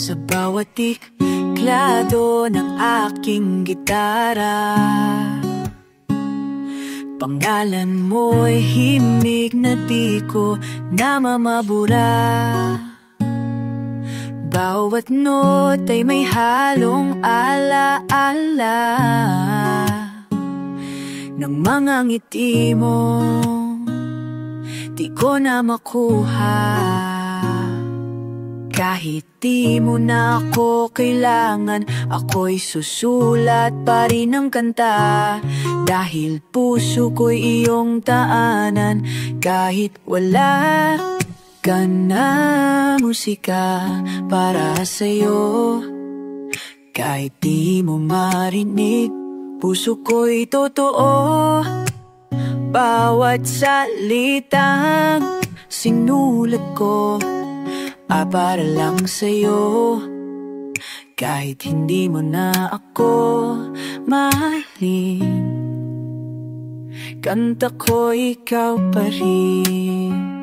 sa bawat tiklado ng aking gitara. Pangalan mo'y himig na di ko namamabura. Bawat note ay may halong alaala ng mga ngiti mo, di ko na makuha. Kahit di mo na ako kailangan, ako'y susulat pa rin ng kanta. Dahil puso ko'y iyong taanan, kahit wala ka na. Musika para sa'yo, kahit di mo marinig, puso ko'y totoo. Bawat salitang sinulat ko para lang sa'yo. Kahit hindi mo na ako mahalin, kanta ko ikaw pa rin.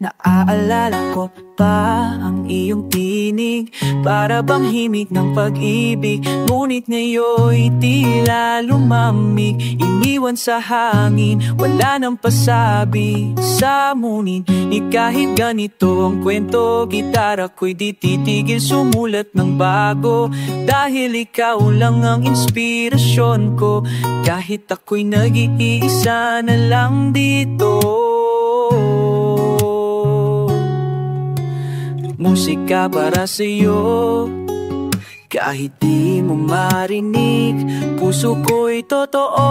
Naaalala ko pa ang iyong tinig, para bang himig ng pag-ibig. Ngunit ngayon'y tila lumamig, iniwan sa hangin, wala nang pasabi sa munin. Ni kahit ganito ang kwento, gitara ko'y di titigil sumulat ng bago. Dahil ikaw lang ang inspirasyon ko, kahit ako'y nag-iisa na lang dito. Musika para sa'yo, kahit di mo marinig, puso ko'y totoo.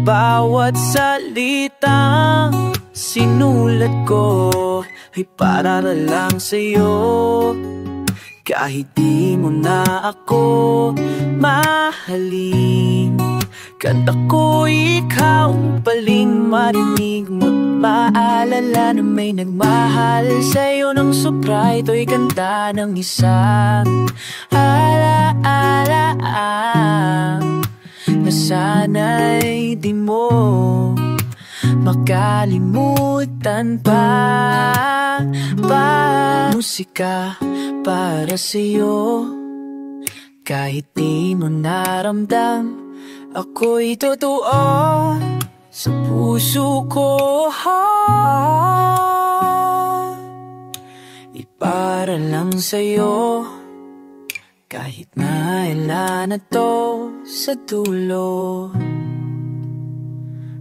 Bawat salitang sinulat ko ay para lang sa'yo. Kahit di mo na ako mahalin, kanta ko ikaw paling marinig mo't maalala na may nagmahal sa'yo ng sobra. Ito'y kanta ng isang alaala na sana'y di mo makalimutan pa. Musika para sa'yo, kahit di mo naramdam, ako'y totoo sa puso ko. Para lang sa'yo, kahit mailan na to sa dulo.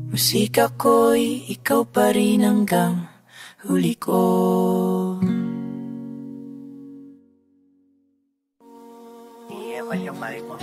Musika ko'y ikaw pa rin hanggang huli ko. Iiwan yung mic mo.